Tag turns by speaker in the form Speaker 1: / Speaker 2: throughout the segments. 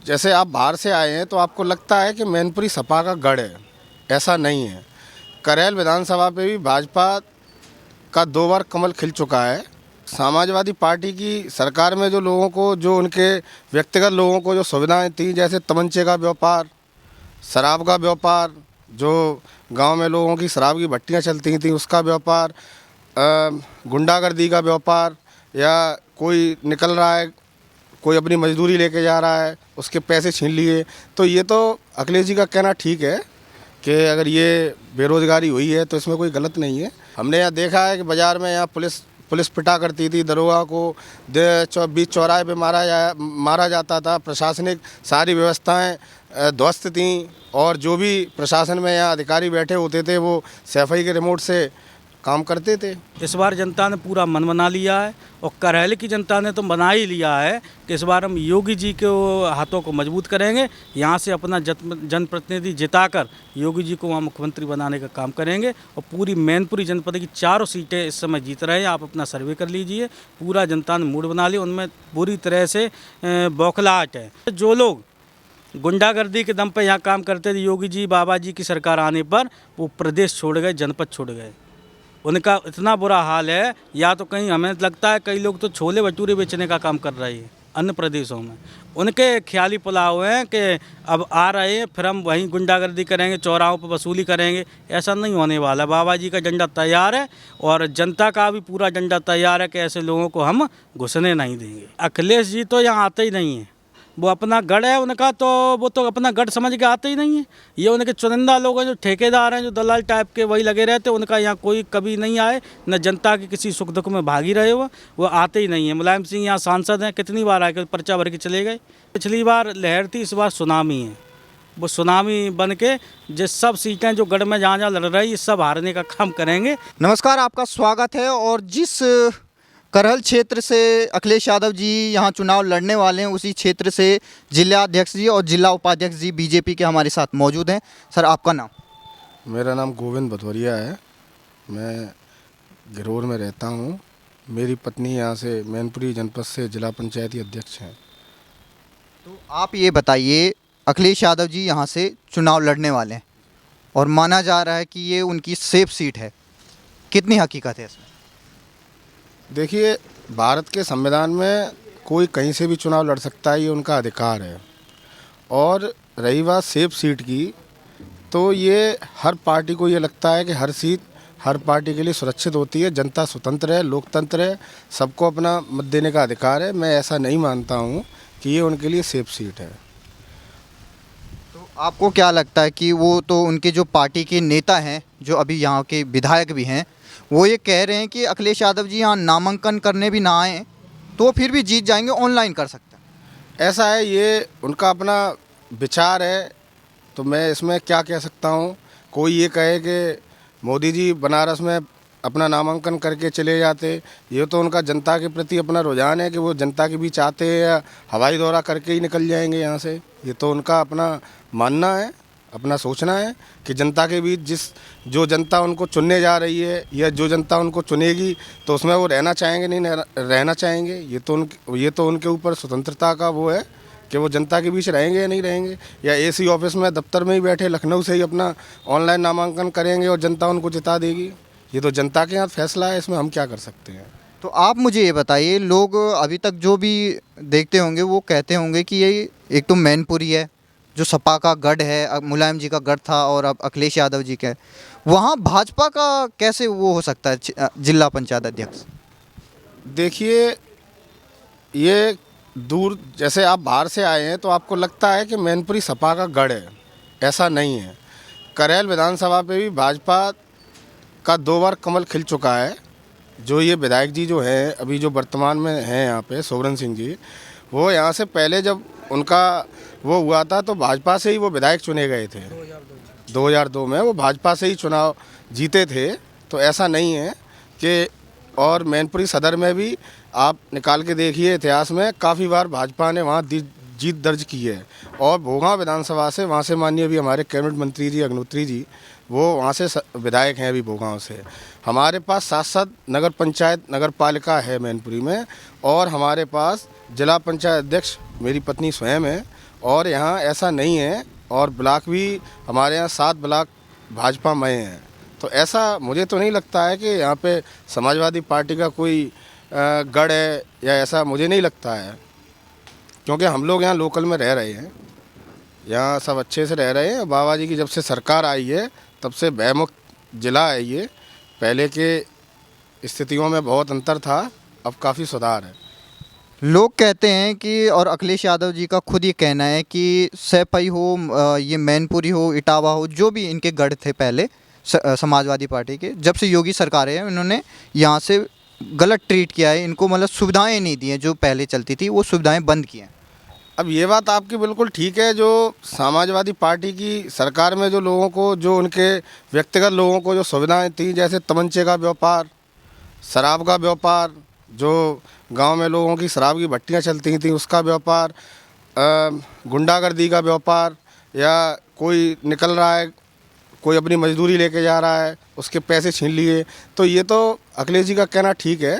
Speaker 1: जैसे आप बाहर से आए हैं तो आपको लगता है कि मैनपुरी सपा का गढ़ है, ऐसा नहीं है। करेल विधानसभा पे भी भाजपा का 2 बार कमल खिल चुका है। समाजवादी पार्टी की सरकार में जो लोगों को, जो उनके व्यक्तिगत लोगों को जो सुविधाएं थी, जैसे तमंचे का व्यापार, शराब का व्यापार, जो गांव में लोगों की शराब की भट्टियां चलती थी उसका व्यापार, गुंडागर्दी का व्यापार, या कोई निकल रहा है, कोई अपनी मजदूरी लेके जा रहा है, उसके पैसे छीन लिए। तो ये तो अखिलेश जी का कहना ठीक है कि अगर ये बेरोज़गारी हुई है तो इसमें कोई गलत नहीं है। हमने यहाँ देखा है कि बाज़ार में यहाँ पुलिस पिटा करती थी, दरोगा को बीच चौराहे पे मारा जाता था। प्रशासनिक सारी व्यवस्थाएं ध्वस्त थीं और जो भी प्रशासन में यहाँ अधिकारी बैठे होते थे वो सफाई के रिमोट से काम करते थे।
Speaker 2: इस बार जनता ने पूरा मन बना लिया है और करेल की जनता ने तो बना ही लिया है कि इस बार हम योगी जी के हाथों को मजबूत करेंगे। यहाँ से अपना जनप्रतिनिधि जिताकर योगी जी को वहाँ मुख्यमंत्री बनाने का काम करेंगे और पूरी मैनपुरी जनपद की 4 सीटें इस समय जीत रहे हैं। आप अपना सर्वे कर लीजिए, पूरा जनता ने मूड बना लिया, उनमें पूरी तरह से बौखलाहट है। जो लोग गुंडागर्दी के दम पर यहाँ काम करते थे, योगी जी बाबा जी की सरकार आने पर वो प्रदेश छोड़ गए, जनपद छोड़ गए। उनका इतना बुरा हाल है, या तो कहीं हमें लगता है कई लोग तो छोले भटूरे बेचने का काम कर रहे हैं अन्य प्रदेशों में। उनके ख्याली पुलाव हैं कि अब आ रहे हैं फिर हम वहीं गुंडागर्दी करेंगे, चौराहों पर वसूली करेंगे। ऐसा नहीं होने वाला। बाबा जी का झंडा तैयार है और जनता का भी पूरा झंडा तैयार है कि ऐसे लोगों को हम घुसने नहीं देंगे। अखिलेश जी तो यहाँ आते ही नहीं हैं, वो अपना गढ़ है उनका, तो वो तो अपना गढ़ समझ के आते ही नहीं है। ये उनके चुनिंदा लोग हैं, जो ठेकेदार हैं, जो दलाल टाइप के, वही लगे रहते। उनका यहाँ कोई कभी नहीं आए, न जनता के किसी सुख दुख में भागी रहे हो, वो आते ही नहीं है। मुलायम सिंह यहाँ सांसद हैं, कितनी बार आके पर्चा भर के चले गए। पिछली बार लहर थी, इस बार सुनामी है। वो सुनामी बन के जिस सब सीटें जो गढ़ में जहाँ जहाँ लड़ रही है सब हारने का काम करेंगे।
Speaker 3: नमस्कार, आपका स्वागत है। और जिस करहल क्षेत्र से अखिलेश यादव जी यहाँ चुनाव लड़ने वाले हैं, उसी क्षेत्र से जिला अध्यक्ष जी और जिला उपाध्यक्ष जी बीजेपी के हमारे साथ मौजूद हैं। सर, आपका नाम?
Speaker 1: मेरा नाम गोविंद भदौरिया है। मैं घिरोर में रहता हूँ। मेरी पत्नी यहाँ से मैनपुरी जनपद से जिला पंचायती अध्यक्ष हैं।
Speaker 3: तो आप ये बताइए, अखिलेश यादव जी यहाँ से चुनाव लड़ने वाले हैं और माना जा रहा है कि ये उनकी सेफ सीट है, कितनी हकीकत है इसमें?
Speaker 1: देखिए, भारत के संविधान में कोई कहीं से भी चुनाव लड़ सकता है, ये उनका अधिकार है। और रही बात सेफ सीट की, तो ये हर पार्टी को ये लगता है कि हर सीट हर पार्टी के लिए सुरक्षित होती है। जनता स्वतंत्र है, लोकतंत्र है, सबको अपना मत देने का अधिकार है। मैं ऐसा नहीं मानता हूँ कि ये उनके लिए सेफ सीट है।
Speaker 3: तो आपको क्या लगता है कि वो तो उनके जो पार्टी के नेता हैं, जो अभी यहाँ के विधायक भी हैं, वो ये कह रहे हैं कि अखिलेश यादव जी यहाँ नामांकन करने भी ना आए तो फिर भी जीत जाएंगे, ऑनलाइन कर सकते हैं?
Speaker 1: ऐसा है, ये उनका अपना विचार है, तो मैं इसमें क्या कह सकता हूँ। कोई ये कहे कि मोदी जी बनारस में अपना नामांकन करके चले जाते, ये तो उनका जनता के प्रति अपना रुझान है कि वो जनता के बीच आते हैं या हवाई दौरा करके ही निकल जाएंगे यहाँ से। ये तो उनका अपना मानना है, अपना सोचना है कि जनता के बीच जो जनता उनको चुनने जा रही है या जो जनता उनको चुनेगी तो उसमें वो रहना चाहेंगे नहीं रहना चाहेंगे। ये तो उनके ऊपर स्वतंत्रता का वो है कि वो जनता के बीच रहेंगे या नहीं रहेंगे, या एसी ऑफिस में दफ्तर में ही बैठे लखनऊ से ही अपना ऑनलाइन नामांकन करेंगे और जनता उनको जिता देगी। ये तो जनता के हाथ फैसला है, इसमें हम क्या कर सकते हैं।
Speaker 3: तो आप मुझे ये बताइए, लोग अभी तक जो भी देखते होंगे वो कहते होंगे कि ये एक तो मैनपुरी है, जो सपा का गढ़ है, अब मुलायम जी का गढ़ था और अब अखिलेश यादव जी का है, वहाँ भाजपा का कैसे वो हो सकता है जिला पंचायत अध्यक्ष?
Speaker 1: देखिए, ये दूर, जैसे आप बाहर से आए हैं तो आपको लगता है कि मैनपुरी सपा का गढ़ है, ऐसा नहीं है। करेल विधानसभा पे भी भाजपा का 2 बार कमल खिल चुका है। जो ये विधायक जी जो हैं अभी, जो वर्तमान में हैं यहाँ पे, सोवरन सिंह जी, वो यहाँ से पहले जब उनका वो हुआ था तो भाजपा से ही वो विधायक चुने गए थे। 2002 में वो भाजपा से ही चुनाव जीते थे। तो ऐसा नहीं है कि, और मैनपुरी सदर में भी आप निकाल के देखिए, इतिहास में काफ़ी बार भाजपा ने वहाँ जीत दर्ज की है। और भोगांव विधानसभा से, वहाँ से माननीय अभी हमारे कैबिनेट मंत्री जी अग्निहोत्री जी, वो वहाँ से विधायक हैं अभी भोगांव से। हमारे पास 7 नगर पंचायत नगर पालिका है मैनपुरी में, और हमारे पास जिला पंचायत अध्यक्ष मेरी पत्नी स्वयं है, और यहाँ ऐसा नहीं है। और ब्लॉक भी हमारे यहाँ 7 ब्लॉक भाजपा में हैं। तो ऐसा मुझे तो नहीं लगता है कि यहाँ पे समाजवादी पार्टी का कोई गढ़ है, या ऐसा मुझे नहीं लगता है। क्योंकि हम लोग यहाँ लोकल में रह रहे हैं, यहाँ सब अच्छे से रह रहे हैं। बाबा जी की जब से सरकार आई है तब से भयमुक्त ज़िला है ये। पहले के स्थितियों में बहुत अंतर था, अब काफ़ी सुधार है।
Speaker 3: लोग कहते हैं कि, और अखिलेश यादव जी का खुद ये कहना है कि सैपई हो, ये मैनपुरी हो, इटावा हो, जो भी इनके गढ़ थे पहले समाजवादी पार्टी के, जब से योगी सरकार है उन्होंने यहाँ से गलत ट्रीट किया है इनको, मतलब सुविधाएं नहीं दी हैं जो पहले चलती थी, वो सुविधाएं बंद की हैं।
Speaker 1: अब ये बात आपकी बिल्कुल ठीक है। जो समाजवादी पार्टी की सरकार में जो लोगों को, जो उनके व्यक्तिगत लोगों को जो सुविधाएं थी, जैसे तमंचे का व्यापार, शराब का व्यापार, जो गांव में लोगों की शराब की भट्टियां चलती थी उसका व्यापार, गुंडागर्दी का व्यापार, या कोई निकल रहा है, कोई अपनी मजदूरी लेके जा रहा है, उसके पैसे छीन लिए। तो ये तो अखिलेश जी का कहना ठीक है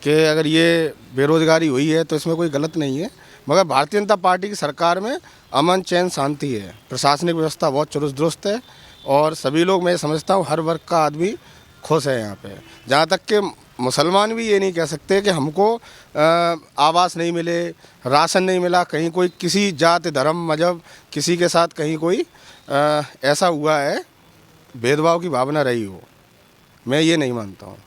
Speaker 1: कि अगर ये बेरोजगारी हुई है तो इसमें कोई गलत नहीं है। मगर भारतीय जनता पार्टी की सरकार में अमन चैन शांति है, प्रशासनिक व्यवस्था बहुत चुरुस्त दुरुस्त है, और सभी लोग, मैं समझता हूँ हर वर्ग का आदमी खुश है यहाँ पे। जहाँ तक कि मुसलमान भी ये नहीं कह सकते कि हमको आवास नहीं मिले, राशन नहीं मिला, कहीं कोई किसी जात धर्म मजहब किसी के साथ कहीं कोई ऐसा हुआ है भेदभाव की भावना रही हो, मैं ये नहीं मानता हूँ।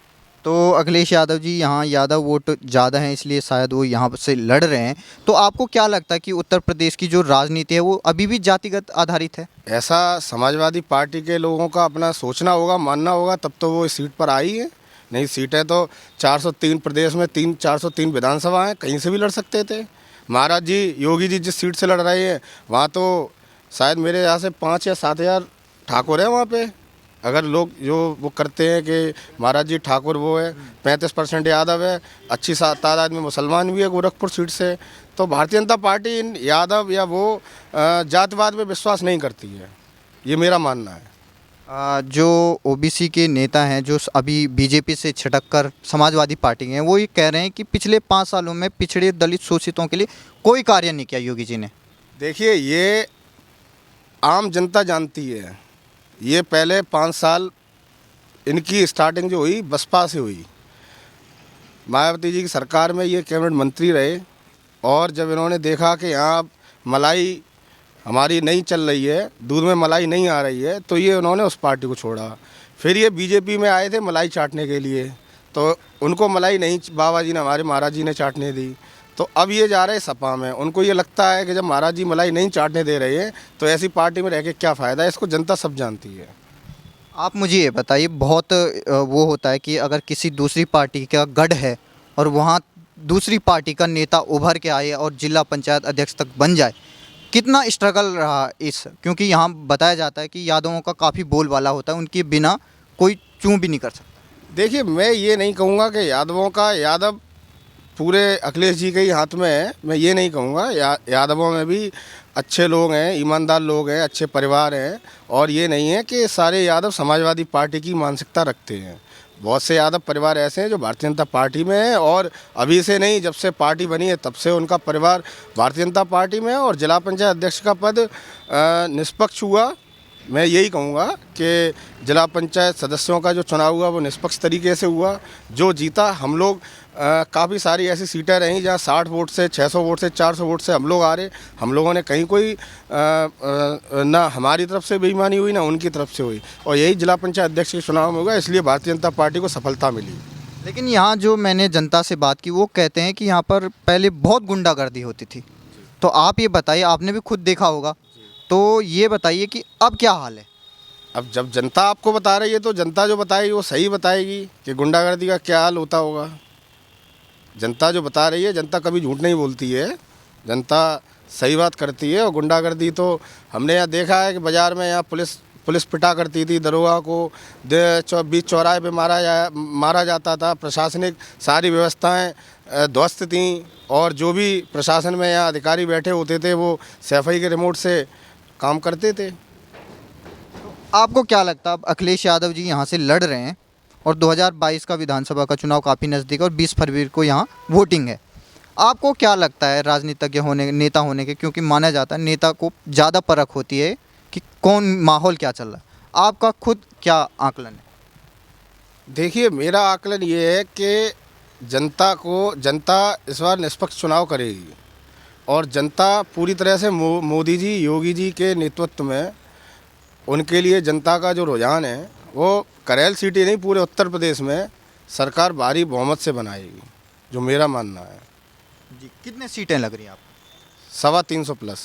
Speaker 3: तो अखिलेश यादव जी यहाँ यादव वोट ज़्यादा हैं इसलिए शायद वो यहाँ से लड़ रहे हैं। तो आपको क्या लगता है कि उत्तर प्रदेश की जो राजनीति है वो अभी भी जातिगत आधारित है?
Speaker 1: ऐसा समाजवादी पार्टी के लोगों का अपना सोचना होगा, मानना होगा, तब तो वो इस सीट पर आई है। नहीं, सीटें तो 403 प्रदेश में 403 विधानसभा हैं, कहीं से भी लड़ सकते थे। महाराज जी, योगी जी जिस सीट से लड़ रहे हैं वहाँ तो शायद मेरे यहाँ से 5 या 7 हज़ार ठाकुर हैं वहाँ पे। अगर लोग जो वो करते हैं कि महाराज जी ठाकुर वो है, 35% यादव है, अच्छी तादाद में मुसलमान भी है गोरखपुर सीट से। तो भारतीय जनता पार्टी इन यादव या वो जातिवाद में विश्वास नहीं करती है, ये मेरा मानना है।
Speaker 3: जो ओबीसी के नेता हैं जो अभी बीजेपी से छिटक कर समाजवादी पार्टी के हैं, वो ये कह रहे हैं कि पिछले 5 सालों में पिछड़े दलित शोषितों के लिए कोई कार्य नहीं किया योगी जी ने।
Speaker 1: देखिए, ये आम जनता जानती है। ये पहले 5 साल इनकी स्टार्टिंग जो हुई बसपा से हुई, मायावती जी की सरकार में ये कैबिनेट मंत्री रहे, और जब इन्होंने देखा कि यहाँ मलाई हमारी नहीं चल रही है, दूध में मलाई नहीं आ रही है, तो ये उन्होंने उस पार्टी को छोड़ा। फिर ये बीजेपी में आए थे मलाई चाटने के लिए, तो उनको मलाई नहीं बाबा जी ने, हमारे महाराज जी ने चाटने दी। तो अब ये जा रहे हैं सपा में। उनको ये लगता है कि जब महाराज जी मलाई नहीं चाटने दे रहे हैं तो ऐसी पार्टी में रह के क्या फ़ायदा है। इसको जनता सब जानती है।
Speaker 3: आप मुझे ये बताइए, बहुत वो होता है कि अगर किसी दूसरी पार्टी का गढ़ है और वहाँ दूसरी पार्टी का नेता उभर के आए और जिला पंचायत अध्यक्ष तक बन जाए, कितना स्ट्रगल रहा क्योंकि यहाँ बताया जाता है कि यादवों का काफ़ी बोलबाला होता है, उनके बिना कोई चूं भी नहीं कर सकता।
Speaker 1: देखिए, मैं ये नहीं कहूँगा कि यादवों का, यादव पूरे अखिलेश जी के ही हाथ में है, मैं ये नहीं कहूँगा। यादवों में भी अच्छे लोग हैं, ईमानदार लोग हैं, अच्छे परिवार हैं, और ये नहीं है कि सारे यादव समाजवादी पार्टी की मानसिकता रखते हैं। बहुत से यादव परिवार ऐसे हैं जो भारतीय जनता पार्टी में हैं, और अभी से नहीं, जब से पार्टी बनी है तब से उनका परिवार भारतीय जनता पार्टी में है। और जिला पंचायत अध्यक्ष का पद निष्पक्ष हुआ। मैं यही कहूँगा कि जिला पंचायत सदस्यों का जो चुनाव हुआ वो निष्पक्ष तरीके से हुआ। जो जीता, हम लोग काफ़ी सारी ऐसी सीटें रहीं जहाँ 60 वोट से, 600 वोट से, 400 वोट से हम लोग आ रहे। हम लोगों ने कहीं कोई ना हमारी तरफ से बेईमानी हुई ना उनकी तरफ से हुई, और यही जिला पंचायत अध्यक्ष के चुनाव में होगा। इसलिए भारतीय जनता पार्टी को सफलता मिली।
Speaker 3: लेकिन यहाँ जो मैंने जनता से बात की वो कहते हैं कि यहाँ पर पहले बहुत गुंडागर्दी होती थी। तो आप ये बताइए, आपने भी खुद देखा होगा, तो ये बताइए कि अब क्या हाल है?
Speaker 1: अब जब जनता आपको बता रही है तो जनता जो बताएगी वो सही बताएगी कि गुंडागर्दी का क्या हाल होता होगा। जनता जो बता रही है, जनता कभी झूठ नहीं बोलती है, जनता सही बात करती है। और गुंडागर्दी तो हमने यहाँ देखा है कि बाज़ार में यहाँ पुलिस पिटा करती थी, दरोगा को बीच चौराहे पे मारा जाता था। प्रशासनिक सारी व्यवस्थाएं ध्वस्त थीं, और जो भी प्रशासन में यहाँ अधिकारी बैठे होते थे वो सैफई के रिमोट से काम करते थे।
Speaker 3: आपको क्या लगता है, अब अखिलेश यादव जी यहाँ से लड़ रहे हैं और 2022 का विधानसभा का चुनाव काफ़ी नज़दीक है और 20 फरवरी को यहाँ वोटिंग है, आपको क्या लगता है राजनीतिज्ञ होने नेता होने के, क्योंकि माना जाता है नेता को ज़्यादा परख होती है कि कौन माहौल क्या चल रहा है, आपका खुद क्या आकलन है?
Speaker 1: देखिए, मेरा आकलन ये है कि जनता इस बार निष्पक्ष चुनाव करेगी और जनता पूरी तरह से मोदी जी, योगी जी के नेतृत्व में उनके लिए जनता का जो रुझान है वो करेल सीट ही नहीं, पूरे उत्तर प्रदेश में सरकार भारी बहुमत से बनाएगी, जो मेरा मानना है।
Speaker 3: जी, कितने सीटें लग रही हैं आपको?
Speaker 1: 350 प्लस।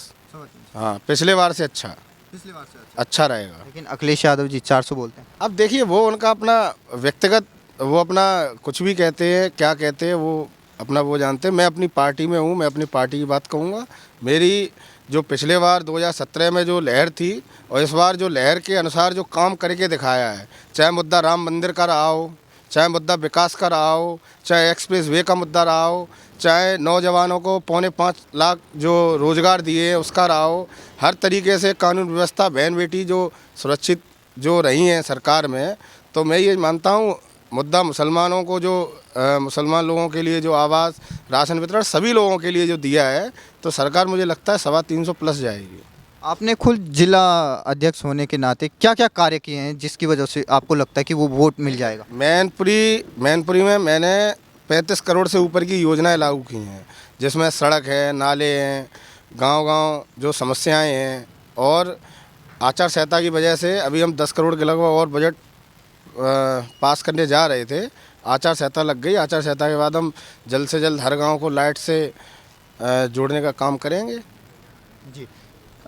Speaker 1: हाँ, पिछले बार से अच्छा
Speaker 3: पिछली बार से
Speaker 1: अच्छा रहेगा।
Speaker 3: लेकिन अखिलेश यादव जी 400 बोलते हैं।
Speaker 1: अब देखिए, वो उनका अपना व्यक्तिगत, वो अपना कुछ भी कहते हैं, क्या कहते हैं, वो अपना वो जानते हैं। मैं अपनी पार्टी में हूँ, मैं अपनी पार्टी की बात कहूँगा। मेरी जो पिछले बार 2017 में जो लहर थी और इस बार जो लहर के अनुसार जो काम करके दिखाया है, चाहे मुद्दा राम मंदिर का रहा हो, चाहे मुद्दा विकास का रहा हो, चाहे एक्सप्रेस वे का मुद्दा रहा हो, चाहे नौजवानों को 5.25 लाख जो रोज़गार दिए उसका रहा हो, हर तरीके से कानून व्यवस्था, बहन बेटी जो सुरक्षित जो रही हैं सरकार में। तो मैं ये मानता हूँ मुद्दा मुसलमानों को जो मुसलमान लोगों के लिए जो आवास, राशन वितरण सभी लोगों के लिए जो दिया है, तो सरकार मुझे लगता है 350 प्लस जाएगी।
Speaker 3: आपने खुद जिला अध्यक्ष होने के नाते क्या क्या कार्य किए हैं जिसकी वजह से आपको लगता है कि वो वोट मिल जाएगा?
Speaker 1: मैनपुरी में मैंने 35 करोड़ से ऊपर की योजनाएं लागू की हैं, जिसमें सड़क है, नाले हैं, गांव-गांव जो समस्याएं हैं, और आचार संहिता की वजह से अभी हम 10 करोड़ के लगभग और बजट पास करने जा रहे थे। आचार संहिता लग गई। आचार संहिता के बाद हम जल्द से जल्द हर गांव को लाइट से जोड़ने का काम करेंगे।
Speaker 3: जी,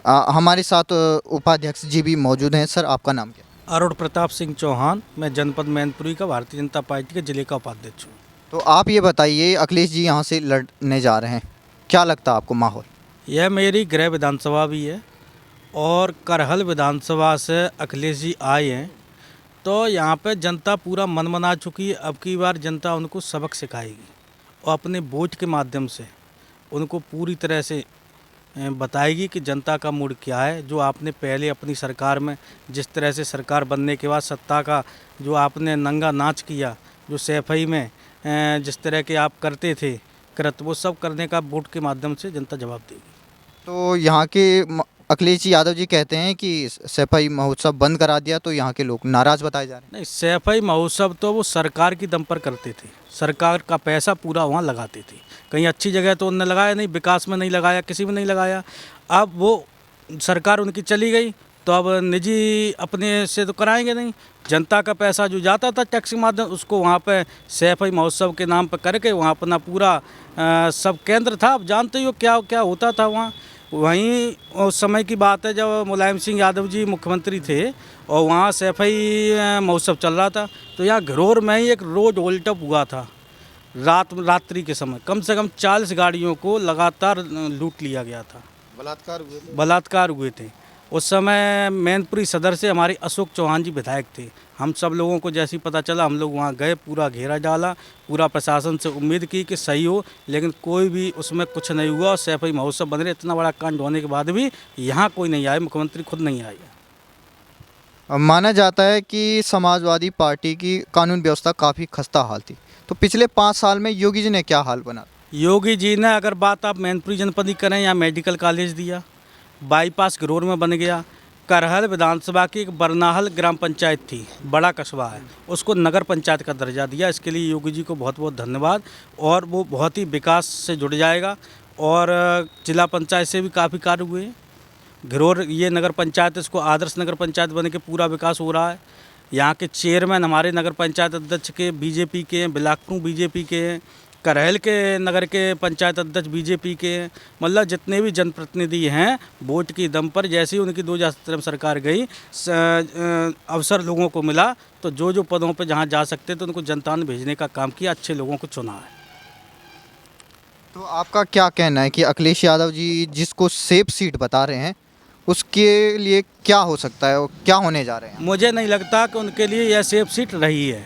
Speaker 3: हमारे साथ उपाध्यक्ष जी भी मौजूद हैं। सर, आपका नाम क्या?
Speaker 2: अरुण प्रताप सिंह चौहान, मैं जनपद मैनपुरी का भारतीय जनता पार्टी के जिले का उपाध्यक्ष हूँ।
Speaker 3: तो आप ये बताइए, अखिलेश जी यहाँ से लड़ने जा रहे हैं, क्या लगता है आपको माहौल?
Speaker 2: यह मेरी गृह विधानसभा भी है और करहल विधानसभा से अखिलेश जी आए हैं, तो यहाँ पे जनता पूरा मन मना चुकी है। अब की बार जनता उनको सबक सिखाएगी और अपने वोट के माध्यम से उनको पूरी तरह से बताएगी कि जनता का मूड क्या है। जो आपने पहले अपनी सरकार में जिस तरह से सरकार बनने के बाद सत्ता का जो आपने नंगा नाच किया, जो सैफई में जिस तरह के आप करते थे वो सब करने का वोट के माध्यम से जनता जवाब देगी।
Speaker 3: तो यहाँ के अखिलेश यादव जी कहते हैं कि सैफई महोत्सव बंद करा दिया, तो यहाँ के लोग नाराज़ बताए जा रहे हैं।
Speaker 2: नहीं, सैफई महोत्सव तो वो सरकार की दम पर करते थे, सरकार का पैसा पूरा वहाँ लगाते थे। कहीं अच्छी जगह तो उन्होंने लगाया नहीं, विकास में नहीं लगाया, किसी में नहीं लगाया। अब वो सरकार उनकी चली गई तो अब निजी अपने से तो कराएंगे नहीं। जनता का पैसा जो जाता था टैक्स के माध्यम, उसको वहाँ पे सैफई महोत्सव के नाम पर करके वहाँ अपना पूरा सब केंद्र था। अब जानते ही हो क्या क्या होता था वहाँ। वहीं उस समय की बात है जब मुलायम सिंह यादव जी मुख्यमंत्री थे और वहाँ सैफई महोत्सव चल रहा था, तो यहाँ घरोर में ही एक रोड होल्ड अप हुआ था। रात्रि के समय कम से कम 40 गाड़ियों को लगातार लूट लिया गया था, बलात्कार हुए थे। उस समय मैनपुरी सदर से हमारे अशोक चौहान जी विधायक थे। हम सब लोगों को जैसे ही पता चला हम लोग वहाँ गए, पूरा घेरा डाला, पूरा प्रशासन से उम्मीद की कि सही हो, लेकिन कोई भी उसमें कुछ नहीं हुआ। और सैफई महोत्सव बन रहे, इतना बड़ा कांड होने के बाद भी यहाँ कोई नहीं आया, मुख्यमंत्री खुद नहीं आया।
Speaker 3: माना जाता है कि समाजवादी पार्टी की कानून व्यवस्था काफ़ी खस्ता हाल थी, तो पिछले 5 साल में योगी जी ने क्या हाल बना?
Speaker 2: योगी जी ने, अगर बात आप मैनपुरी जनपद की करें, यहाँ मेडिकल कॉलेज दिया, बाईपास घरोर में बन गया। करहल विधानसभा की एक बरनाहल ग्राम पंचायत थी, बड़ा कस्बा है, उसको नगर पंचायत का दर्जा दिया। इसके लिए योगी जी को बहुत बहुत धन्यवाद। और वो बहुत ही विकास से जुड़ जाएगा। और जिला पंचायत से भी काफ़ी कार्य हुए हैं। घरोर ये नगर पंचायत, इसको आदर्श नगर पंचायत बन के पूरा विकास हो रहा है। यहाँ के चेयरमैन हमारे नगर पंचायत अध्यक्ष के बीजेपी के हैं, बिलाकपुर बीजेपी के हैं, करहल के नगर के पंचायत अध्यक्ष बीजेपी के हैं। मतलब जितने भी जनप्रतिनिधि हैं वोट की दम पर, जैसे ही उनकी 2017 में सरकार गई, अवसर लोगों को मिला, तो जो जो पदों पर जहाँ जा सकते तो उनको जनता ने भेजने का काम किया, अच्छे लोगों को चुना है।
Speaker 3: तो आपका क्या कहना है कि अखिलेश यादव जी जिसको सेफ सीट बता रहे हैं, उसके लिए क्या हो सकता है और क्या होने जा रहे हैं?
Speaker 2: मुझे नहीं लगता कि उनके लिए यह सेफ सीट रही है,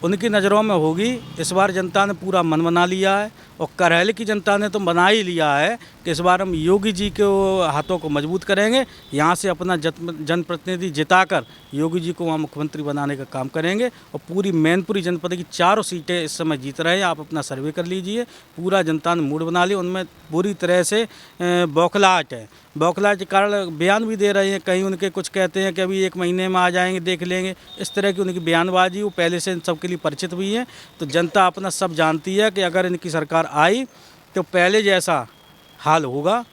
Speaker 2: उनकी नज़रों में होगी। इस बार जनता ने पूरा मन बना लिया है और करहल की जनता ने तो बना ही लिया है कि इस बार हम योगी जी के हाथों को मजबूत करेंगे, यहाँ से अपना जनप्रतिनिधि जिताकर योगी जी को वहाँ मुख्यमंत्री बनाने का काम करेंगे। और पूरी मैनपुरी जनपद की 4 सीटें इस समय जीत रहे हैं। आप अपना सर्वे कर लीजिए, पूरा जनता ने मूड बना लिया, उनमें पूरी तरह से बौखलाहट है। बौखलाहट के कारण बयान भी दे रहे हैं, कहीं उनके कुछ कहते हैं कि अभी 1 महीने में आ जाएंगे, देख लेंगे। इस तरह की उनकी बयानबाजी वो पहले से इन सबके लिए परिचित हुई है। तो जनता अपना सब जानती है कि अगर इनकी सरकार आई तो पहले जैसा हाल होगा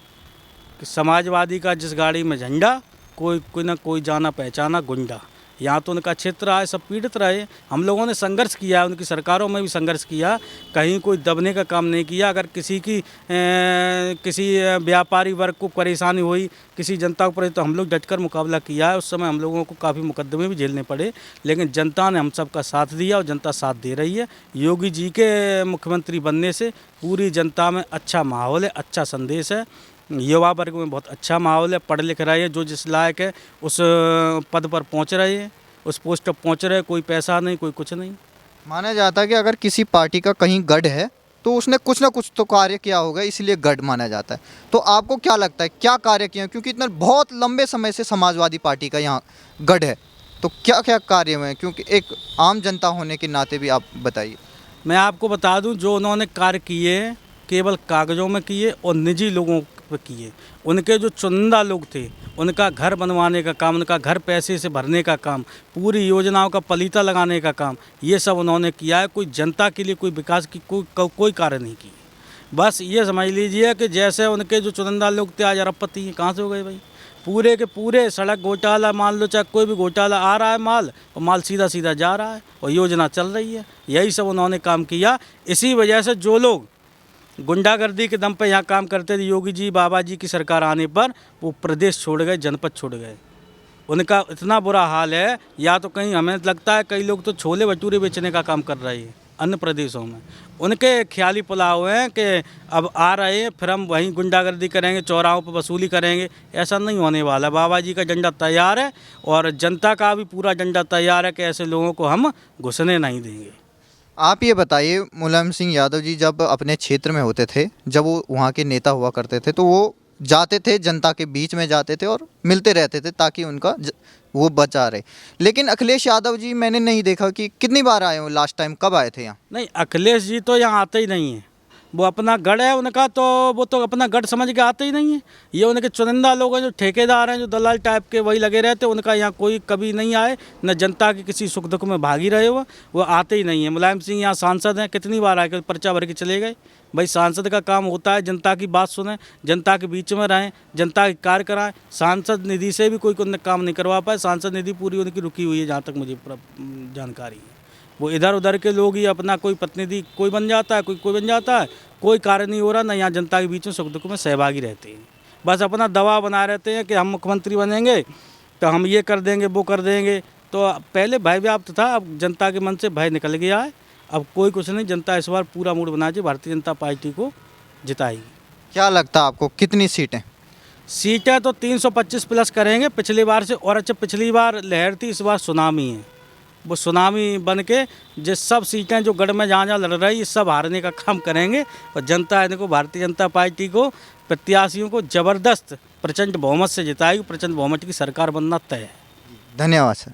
Speaker 2: कि समाजवादी का जिस गाड़ी में झंडा, कोई ना कोई जाना पहचाना गुंडा। यहाँ तो उनका क्षेत्र आए, सब पीड़ित रहे। हम लोगों ने संघर्ष किया, उनकी सरकारों में भी संघर्ष किया, कहीं कोई दबने का काम नहीं किया। अगर किसी व्यापारी वर्ग को परेशानी हुई, किसी जनता को परेशानी, तो हम लोग डटकर मुकाबला किया है। उस समय हम लोगों को काफ़ी मुकदमे भी झेलने पड़े, लेकिन जनता ने हम सबका साथ दिया और जनता साथ दे रही है। योगी जी के मुख्यमंत्री बनने से पूरी जनता में अच्छा माहौल है, अच्छा संदेश है। युवा वर्ग में बहुत अच्छा माहौल है, पढ़ लिख रहे हैं, जो जिस लायक है उस पद पर पहुंच रहे हैं, उस पोस्ट पर पहुंच रहे हैं। कोई पैसा नहीं, कोई कुछ नहीं।
Speaker 3: माना जाता है कि अगर किसी पार्टी का कहीं गढ़ है तो उसने कुछ ना कुछ तो कार्य किया होगा, इसलिए गढ़ माना जाता है। तो आपको क्या लगता है क्या कार्य किया? क्योंकि इतना बहुत लंबे समय से समाजवादी पार्टी का यहाँ गढ़ है, तो क्या क्या कार्य हुए हैं? क्योंकि एक आम जनता होने के नाते भी आप बताइए।
Speaker 2: मैं आपको बता दूं, जो उन्होंने कार्य किए केवल कागज़ों में किए और निजी लोगों पे किए। उनके जो चुनिंदा लोग थे, उनका घर बनवाने का काम, उनका घर पैसे से भरने का काम, पूरी योजनाओं का पलीता लगाने का काम, ये सब उन्होंने किया है। कोई जनता के लिए कोई विकास की कोई कार्य नहीं की। बस ये समझ लीजिए कि जैसे उनके जो चुनिंदा लोग थे आज अरबपति हैं, कहाँ से हो गए भाई? पूरे के पूरे सड़क घोटाला मान लो, चाहे कोई भी घोटाला, आ रहा है माल और माल सीधा सीधा जा रहा है और योजना चल रही है। यही सब उन्होंने काम किया। इसी वजह से जो लोग गुंडागर्दी के दम पे यहाँ काम करते थे, योगी जी बाबा जी की सरकार आने पर वो प्रदेश छोड़ गए, जनपद छोड़ गए। उनका इतना बुरा हाल है, या तो कहीं हमें लगता है कई लोग तो छोले भटूरे बेचने का काम कर रहे हैं अन्य प्रदेशों में। उनके ख्याली पुलाव हैं कि अब आ रहे हैं फिर हम वहीं गुंडागर्दी करेंगे, चौराहों पर वसूली करेंगे। ऐसा नहीं होने वाला। बाबा जी का झंडा तैयार है और जनता का भी पूरा झंडा तैयार है कि ऐसे लोगों को हम घुसने नहीं देंगे।
Speaker 3: आप ये बताइए, मुलायम सिंह यादव जी जब अपने क्षेत्र में होते थे, जब वो वहाँ के नेता हुआ करते थे, तो वो जाते थे, जनता के बीच में जाते थे और मिलते रहते थे ताकि उनका वो बचा रहे। लेकिन अखिलेश यादव जी मैंने नहीं देखा कि कितनी बार आए हो, लास्ट टाइम कब आए थे यहाँ?
Speaker 2: नहीं, अखिलेश जी तो यहाँ आते ही नहीं हैं। वो अपना गढ़ है उनका, तो वो तो अपना गढ़ समझ के आते ही नहीं है। ये उनके चुनिंदा लोग हैं, जो ठेकेदार हैं, जो दलाल टाइप के, वही लगे रहते। उनका यहाँ कोई कभी नहीं आए, न जनता के किसी सुख दुख में भागी रहे वो आते ही नहीं है। मुलायम सिंह यहाँ सांसद हैं, कितनी बार आए, पर्चा भर के चले गए। भाई सांसद का काम होता है जनता की बात सुने, जनता के बीच में रहें, जनता के कार्य कराएं। सांसद निधि से भी कोई काम नहीं करवा पाए। सांसद निधि पूरी उनकी रुकी हुई है, जहाँ तक मुझे जानकारी है। वो इधर उधर के लोग ही अपना कोई प्रतिनिधि कोई बन जाता है, कोई बन जाता है। कोई कार्य नहीं हो रहा, ना यहाँ जनता के बीच में सुख दुख में सहभागी रहते हैं। बस अपना दबाव बनाए रहते हैं कि हम मुख्यमंत्री बनेंगे तो हम ये कर देंगे, वो कर देंगे। तो पहले भय व्याप्त था, अब जनता के मन से भय निकल गया है। अब कोई कुछ नहीं, जनता इस बार पूरा मूड बना के भारतीय जनता पार्टी को जिताएगी।
Speaker 3: क्या लगता है आपको कितनी सीटें?
Speaker 2: सीटें तो 325 प्लस करेंगे पिछली बार से। और अच्छा, पिछली बार लहर थी, इस बार सुनामी है। वो सुनामी बन के जिस सब सीटें जो गढ़ में जहाँ जहाँ लड़ रही है, सब हारने का काम करेंगे। और जनता इनको, भारतीय जनता पार्टी को, प्रत्याशियों को ज़बरदस्त प्रचंड बहुमत से जिताएगी। प्रचंड बहुमत की सरकार बनना तय है।
Speaker 3: धन्यवाद सर।